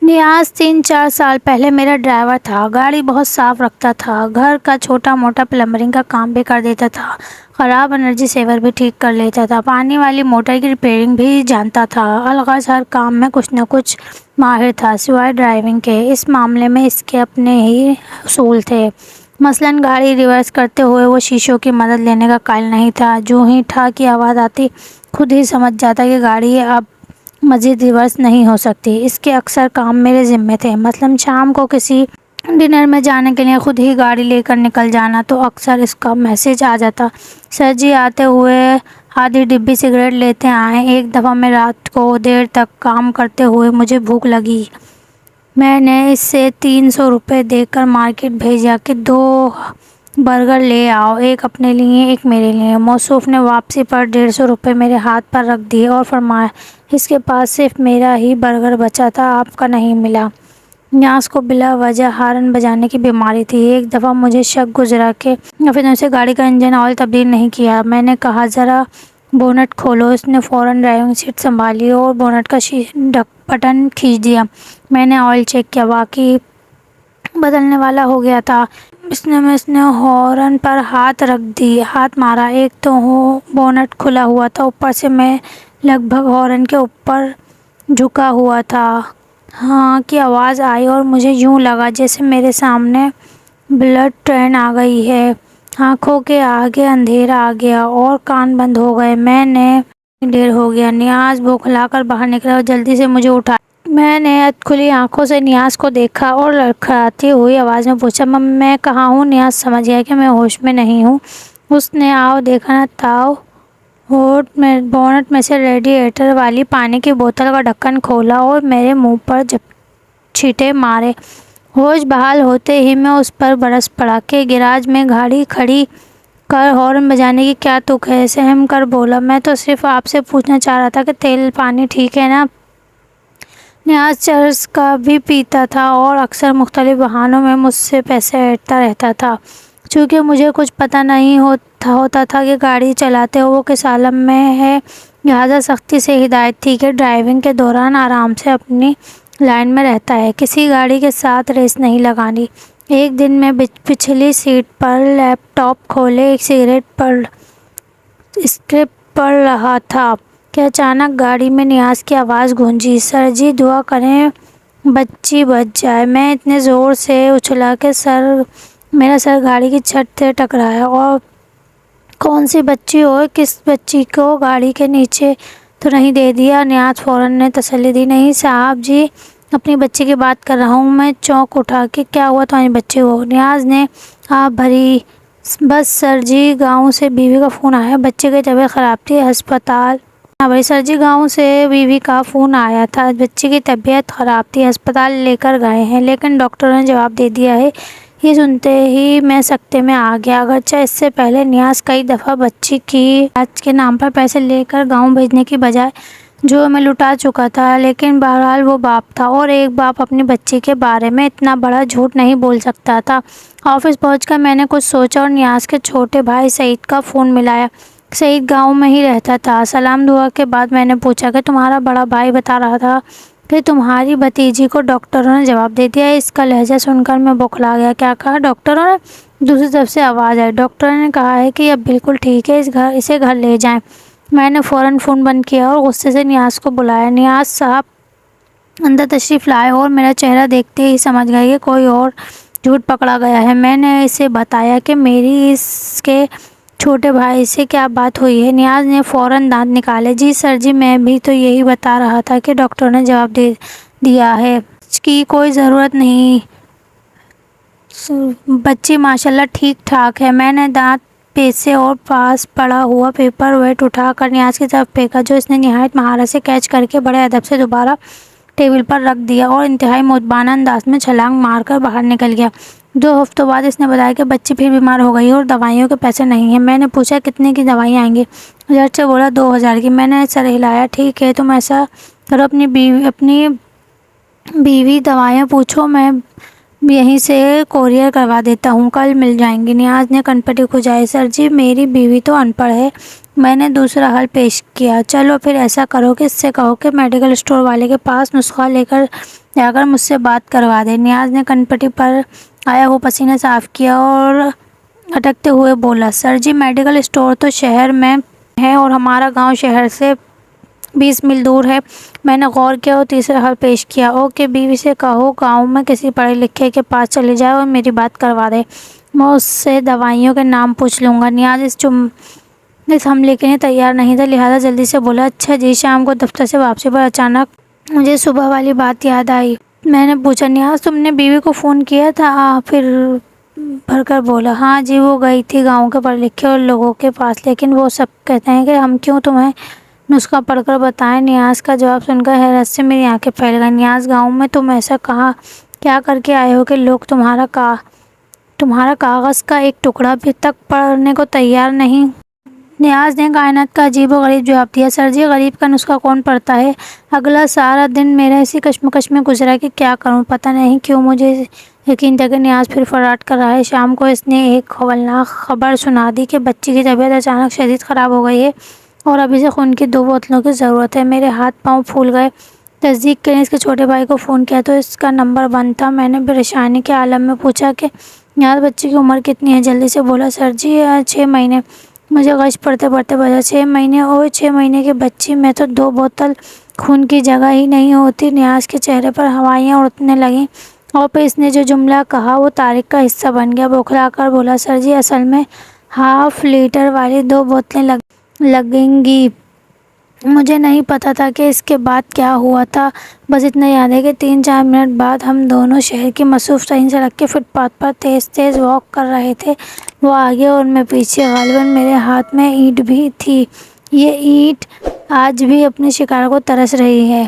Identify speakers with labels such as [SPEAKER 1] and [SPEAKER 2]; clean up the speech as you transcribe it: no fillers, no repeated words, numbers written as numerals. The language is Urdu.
[SPEAKER 1] نیاز 3-4 سال پہلے میرا ڈرائیور تھا۔ گاڑی بہت صاف رکھتا تھا، گھر کا چھوٹا موٹا پلمبرنگ کا کام بھی کر دیتا تھا، خراب انرجی سیور بھی ٹھیک کر لیتا تھا، پانی والی موٹر کی ریپیئرنگ بھی جانتا تھا۔ الغرض ہر کام میں کچھ نہ کچھ ماہر تھا سوائے ڈرائیونگ کے۔ اس معاملے میں اس کے اپنے ہی اصول تھے۔ مثلاً گاڑی ریورس کرتے ہوئے وہ شیشوں کی مدد لینے کا قائل نہیں تھا۔ جو ہی ٹھا کی آواز آتی خود ہی سمجھ جاتا کہ گاڑی اب مزید ریورس نہیں ہو سکتی۔ اس کے اکثر کام میرے ذمے تھے۔ مثلاً شام کو کسی ڈنر میں جانے کے لیے خود ہی گاڑی لے کر نکل جانا تو اکثر اس کا میسج آ جاتا، سر جی آتے ہوئے آدھی ڈبی سگریٹ لیتے آئیں۔ ایک دفعہ میں رات کو دیر تک کام کرتے ہوئے مجھے بھوک لگی۔ میں نے اس سے 300 روپے دے کر مارکیٹ بھیجا کہ 2 برگر لے آؤ، ایک اپنے لیے ایک میرے لیے۔ موصوف نے واپسی پر 150 روپے میرے ہاتھ پر رکھ دیے اور فرمایا، اس کے پاس صرف میرا ہی برگر بچا تھا، آپ کا نہیں ملا۔ نیاز کو بلا وجہ ہارن بجانے کی بیماری تھی۔ ایک دفعہ مجھے شک گزرا کہ ابھی نے گاڑی کا انجن آئل تبدیل نہیں کیا۔ میں نے کہا، ذرا بونٹ کھولو۔ اس نے فوراً ڈرائیونگ سیٹ سنبھالی اور بونٹ کا بٹن کھینچ دیا۔ میں نے آئل چیک کیا، واقعی بدلنے والا ہو گیا تھا۔ اس نے ہارن پر ہاتھ مارا۔ ایک تو بونٹ کھلا ہوا تھا، اوپر سے میں لگ بھگ ہارن کے اوپر جھکا ہوا تھا۔ ہاں کی آواز آئی اور مجھے یوں لگا جیسے میرے سامنے بلٹ ٹرین آ گئی ہے۔ آنکھوں کے آگے اندھیرا آ گیا اور کان بند ہو گئے۔ میں نے دیر ہو گیا۔ نیاز بوکھلا کر باہر نکلا اور جلدی سے مجھے اٹھایا۔ میں نے کھلی آنکھوں سے نیاز کو دیکھا اور لڑکھڑاتی ہوئی آواز میں پوچھا، میں کہاں ہوں؟ نیاز سمجھ گیا کہ میں ہوش میں نہیں ہوں۔ اس نے آؤ دیکھا نہ تاؤ بونٹ میں سے ریڈیئیٹر والی پانی کی بوتل کا ڈھکن کھولا اور میرے منہ پر چھینٹے مارے۔ ہوش بحال ہوتے ہی میں اس پر برس پڑا کہ گیراج میں گاڑی کھڑی کر ہارن بجانے کی کیا تک ہے۔ سہم کر بولا، میں تو صرف آپ سے پوچھنا چاہ رہا تھا کہ تیل پانی ٹھیک ہے نا؟ نیاز چرس کا بھی پیتا تھا اور اکثر مختلف بہانوں میں مجھ سے پیسے ایٹھتا رہتا تھا۔ چونکہ مجھے کچھ پتہ نہیں ہوتا تھا کہ گاڑی چلاتے ہوئے وہ کس عالم میں ہے، لہٰذا سختی سے ہدایت تھی کہ ڈرائیونگ کے دوران آرام سے اپنی لائن میں رہتا ہے، کسی گاڑی کے ساتھ ریس نہیں لگانی۔ ایک دن میں پچھلی سیٹ پر لیپ ٹاپ کھولے ایک سگریٹ اسکرپٹ پڑھ رہا تھا کہ اچانک گاڑی میں نیاز کی آواز گونجی، سر جی دعا کریں بچی بچ جائے۔ میں اتنے زور سے اچھلا کہ میرا سر گاڑی کی چھت سے ٹکرایا۔ اور کون سی بچی اور کس بچی کو گاڑی کے نیچے تو نہیں دے دیا؟ نیاز فوراً نے تسلی دی، نہیں صاحب جی، اپنی بچی کی بات کر رہا ہوں۔ میں چونک اٹھا کہ کیا ہوا تمہاری بچی کو؟ نیاز نے آپ بھری، بس سر جی گاؤں سے بیوی کا فون آیا، بچی کی طبیعت خراب تھی، ہسپتال۔ سر جی گاؤں سے بیوی کا فون آیا تھا، بچی کی طبیعت خراب تھی، ہسپتال لے کر گئے ہیں، لیکن ڈاکٹروں نے جواب دے دیا ہے۔ یہ سنتے ہی میں سکتے میں آ گیا۔ اگرچہ اس سے پہلے نیاز کئی دفعہ بچی کی علاج کے نام پر پیسے لے کر گاؤں بھیجنے کی بجائے جو میں لٹا چکا تھا، لیکن بہرحال وہ باپ تھا اور ایک باپ اپنی بچی کے بارے میں اتنا بڑا جھوٹ نہیں بول سکتا تھا۔ آفس پہنچ کر میں نے کچھ سوچا اور نیاز کے چھوٹے بھائی سعید کا فون ملایا۔ سعید گاؤں میں ہی رہتا تھا۔ سلام دعا کے بعد میں نے پوچھا کہ تمہارا بڑا بھائی بتا رہا تھا کہ تمہاری بھتیجی کو ڈاکٹروں نے جواب دے دیا ہے۔ اس کا لہجہ سن کر میں بوکھلا گیا۔ کیا کہا ڈاکٹروں نے؟ دوسری طرف سے آواز آئی، ڈاکٹروں نے کہا ہے کہ اب بالکل ٹھیک ہے، اسے گھر لے جائیں۔ میں نے فوراً فون بند کیا اور غصے سے نیاز کو بلایا۔ نیاز صاحب اندر تشریف لائے اور میرا چہرہ دیکھتے ہی سمجھ گئے کہ کوئی اور جھوٹ پکڑا گیا ہے۔ میں نے اسے بتایا کہ میری اس کے چھوٹے بھائی سے کیا بات ہوئی ہے۔ نیاز نے فوراً دانت نکالے، جی سر جی میں بھی تو یہی بتا رہا تھا کہ ڈاکٹروں نے جواب دے دیا ہے، اس کی کوئی ضرورت نہیں، بچی ماشاءاللہ ٹھیک ٹھاک ہے۔ میں نے دانت پیسے اور پاس پڑا ہوا پیپر ویٹ اٹھا کر نیاز کی طرف پھینکا، جو اس نے نہایت مہارت سے کیچ کر کے بڑے ادب سے دوبارہ ٹیبل پر رکھ دیا اور انتہائی مؤدبانہ انداز میں چھلانگ مار کر باہر نکل گیا۔ 2 ہفتوں بعد اس نے بتایا کہ بچی پھر بیمار ہو گئی اور دوائیوں کے پیسے نہیں ہیں۔ میں نے پوچھا کتنے کی دوائیاں آئیں گی؟ جھٹ سے بولا 2000 کی۔ میں نے سر ہلایا، ٹھیک ہے تم ایسا کرو، اپنی بیوی دوائیاں پوچھو، میں یہیں سے کوریئر کروا دیتا ہوں، کل مل جائیں گی۔ نیاز نے کنپٹی کھجائی، سر جی میری بیوی تو ان پڑھ ہے، میں نے دوسرا حل پیش کیا، چلو پھر ایسا کرو کہ اس سے کہو کہ میڈیکل اسٹور والے کے پاس نسخہ لے کر جا کر مجھ سے بات کروا دے۔ نیاز نے کنپٹی پر آیا ہوا پسینہ صاف کیا اور اٹکتے ہوئے بولا، سر جی میڈیکل اسٹور تو شہر میں ہے اور ہمارا گاؤں شہر سے 20 میل دور ہے۔ میں نے غور کیا اور تیسرا حل پیش کیا، اوکے بیوی سے کہو گاؤں میں کسی پڑھے لکھے کے پاس چلی جائے اور میری بات کروا دے، میں اس سے دوائیوں کے نام پوچھ لوں گا۔ نیاز اس حملے کے لیے تیار نہیں تھا، لہٰذا جلدی سے بولا، اچھا جی۔ شام کو دفتر سے واپسی پر اچانک مجھے صبح والی بات یاد آئی۔ میں نے پوچھا، نیاز تم نے بیوی کو فون کیا تھا؟ پھر بھر کر بولا، ہاں جی، وہ گئی تھی گاؤں کے پڑھے لکھے اور لوگوں کے پاس، لیکن وہ سب کہتے ہیں کہ ہم کیوں تمہیں نسخہ پڑھ کر بتائیں۔ نیاز کا جواب سن کر حیرت سے میری آنکھیں پھیل گئیں۔ نیاز، گاؤں میں تم ایسا کیا کر کے آئے ہو کہ لوگ تمہارا کاغذ کا ایک ٹکڑا بھی تک پڑھنے کو تیار نہیں؟ نیاز نے کائنات کا عجیب و غریب جواب دیا، سر جی غریب کا نسخہ کون پڑھتا ہے؟ اگلا سارا دن میرا اسی کشمکش میں گزرا کہ کیا کروں۔ پتہ نہیں کیوں مجھے یقین تھا کہ نیاز پھر فراڈ کر رہا ہے۔ شام کو اس نے ایک ہولناک خبر سنا دی کہ بچی کی طبیعت اچانک شدید خراب ہو گئی ہے اور ابھی سے خون کی 2 بوتلوں کی ضرورت ہے۔ میرے ہاتھ پاؤں پھول گئے۔ تصدیق کے لیے اس کے چھوٹے بھائی کو فون کیا تو اس کا نمبر بند تھا۔ میں نے پریشانی کے عالم میں پوچھا کہ نیاز بچی کی عمر کتنی ہے؟ جلدی سے بولا، سر جی 6 مہینے۔ مجھے غش پڑتے پڑتے بجا، 6 مہینے؟ اوہ 6 مہینے کی بچی میں تو 2 بوتل خون کی جگہ ہی نہیں ہوتی۔ نیاز کے چہرے پر ہوائیاں اڑنے لگیں اور پھر اس نے جو جملہ کہا وہ تاریخ کا حصہ بن گیا۔ بوکھلا کر بولا، سر جی اصل میں ½ لیٹر والی 2 بوتلیں لگیں گی۔ مجھے نہیں پتا تھا کہ اس کے بعد کیا ہوا تھا، بس اتنا یاد ہے کہ 3-4 منٹ بعد ہم دونوں شہر کی مصروف ترین سڑک کے فٹ پاتھ پر تیز تیز واک کر رہے تھے، وہ آگے اور میں پیچھے۔ غالباً میرے ہاتھ میں اینٹ بھی تھی۔ یہ اینٹ آج بھی اپنے شکار کو ترس رہی ہے۔